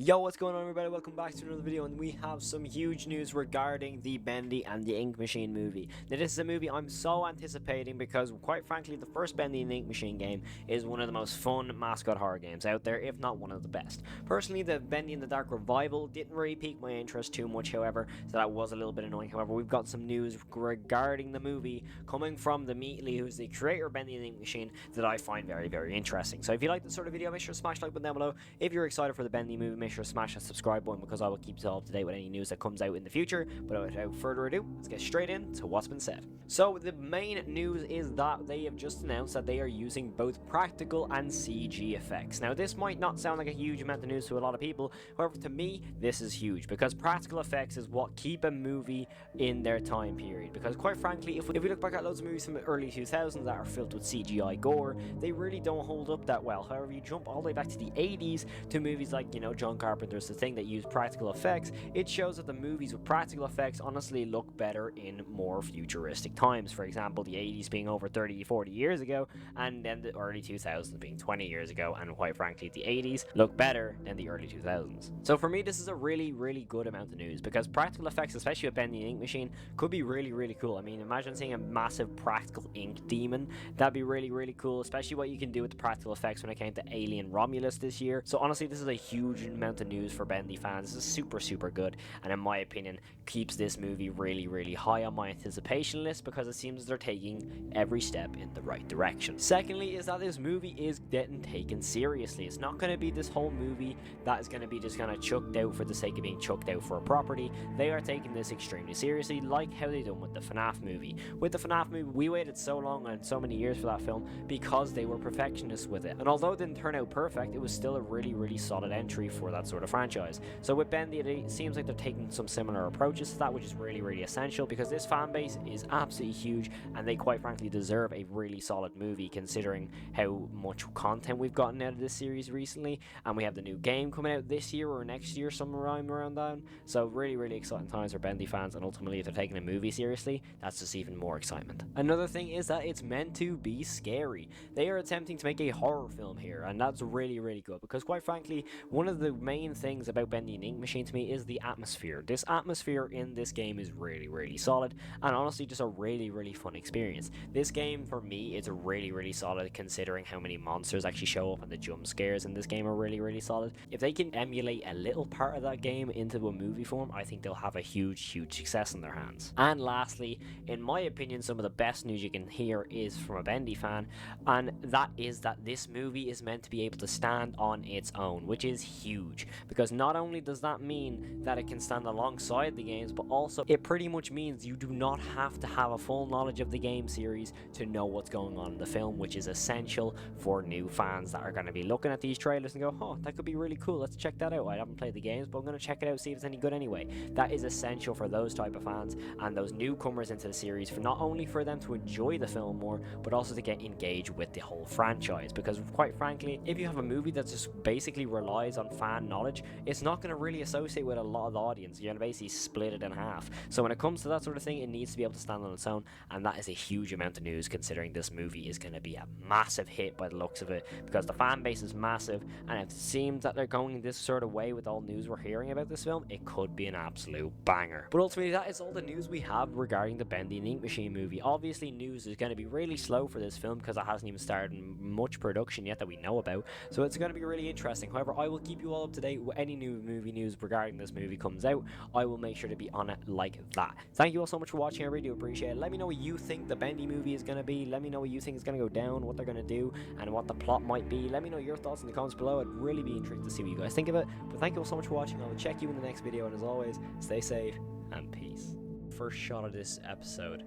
Yo, what's going on, everybody? Welcome back to another video, and we have some huge news regarding the Bendy and the Ink Machine movie. Now, this is a movie I'm so anticipating because, quite frankly, the first Bendy and the Ink Machine game is one of the most fun mascot horror games out there, if not one of the best. Personally, the Bendy and the Dark Revival didn't really pique my interest too much, however, so that was a little bit annoying. However, we've got some news regarding the movie coming from the Meatley, who's the creator of Bendy and the Ink Machine, that I find very, very interesting. So if you like this sort of video, make sure to smash the like button down below. If you're excited for the Bendy movie, make sure to smash that subscribe button because I will keep you all up to date with any news that comes out in the future. But without further ado, let's get straight into what's been said. So the main news is that they have just announced that they are using both practical and CG effects. Now, this might not sound like a huge amount of news to a lot of people, however, to me, this is huge because practical effects is what keep a movie in their time period. Because quite frankly, if we look back at loads of movies from the early 2000s that are filled with CGI gore, they really don't hold up that well. However, you jump all the way back to the 80s to movies like, John Carpenter's The Thing that use practical effects, it shows that the movies with practical effects honestly look better in more futuristic times. For example, the 80s being over 30-40 years ago, and then the early 2000s being 20 years ago, and quite frankly, the 80s look better than the early 2000s. So for me, this is a really, really good amount of news because practical effects, especially with Bendy and Ink Machine, could be really, really cool. I mean, imagine seeing a massive practical ink demon. That'd be really, really cool, especially what you can do with the practical effects when it came to Alien Romulus this year. So honestly, this is a huge amount of news for Bendy fans. This is super, super good, and in my opinion, keeps this movie really, really high on my anticipation list because it seems they're taking every step in the right direction. Secondly, is that this movie is getting taken seriously. It's not going to be this whole movie that is going to be just kind of chucked out for the sake of being chucked out for a property. They are taking this extremely seriously, like how they done with the FNAF movie. With the FNAF movie, we waited so long and so many years for that film because they were perfectionists with it. And although it didn't turn out perfect, it was still a really, really solid entry for that sort of franchise. So with Bendy, it seems like they're taking some similar approaches to that, which is really, really essential because this fan base is absolutely huge and they quite frankly deserve a really solid movie considering how much content we've gotten out of this series recently, and we have the new game coming out this year or next year, somewhere around then. So really, really exciting times for Bendy fans, and ultimately if they're taking a movie seriously, that's just even more excitement. Another thing is that it's meant to be scary. They are attempting to make a horror film here, and that's really, really good because quite frankly, one of the main things about Bendy and Ink Machine to me is the atmosphere. This atmosphere in this game is really, really solid, and honestly just a really, really fun experience. This game for me is really, really solid considering how many monsters actually show up, and the jump scares in this game are really, really solid. If they can emulate a little part of that game into a movie form, I think they'll have a huge, huge success in their hands. And lastly, in my opinion, some of the best news you can hear is from a Bendy fan, and that is that this movie is meant to be able to stand on its own, which is huge because not only does that mean that it can stand alongside the games, but also it pretty much means you do not have to have a full knowledge of the game series to know what's going on in the film, which is essential for new fans that are going to be looking at these trailers and go, oh, that could be really cool, let's check that out. I haven't played the games, but I'm going to check it out, see if it's any good anyway. That is essential for those type of fans and those newcomers into the series, for not only for them to enjoy the film more, but also to get engaged with the whole franchise. Because quite frankly, if you have a movie that just basically relies on fan knowledge, it's not going to really associate with a lot of the audience. You're going to basically split it in half. So when it comes to that sort of thing, it needs to be able to stand on its own, and that is a huge amount of news considering this movie is going to be a massive hit by the looks of it, because the fan base is massive, and it seems that they're going this sort of way with all news we're hearing about this film. It could be an absolute banger. But ultimately, that is all the news we have regarding the Bendy and Ink Machine movie. Obviously, news is going to be really slow for this film because it hasn't even started much production yet that we know about, so it's going to be really interesting. However, I will keep you all up to date with any new movie news regarding this movie comes out. I will make sure to be on it like that. Thank you all so much for watching. I really do appreciate it. Let me know what you think the Bendy movie is going to be. Let me know what you think is going to go down, what they're going to do, and what the plot might be. Let me know your thoughts in the comments below. I'd really be intrigued to see what you guys think of it. But thank you all so much for watching. I will check you in the next video, and as always, stay safe and peace. First shot of this episode.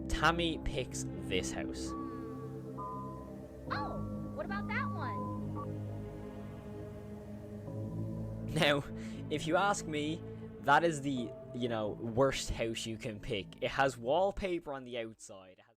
Tammy picks this house. Oh, what about that one? Now, if you ask me, that is the, worst house you can pick. It has wallpaper on the outside.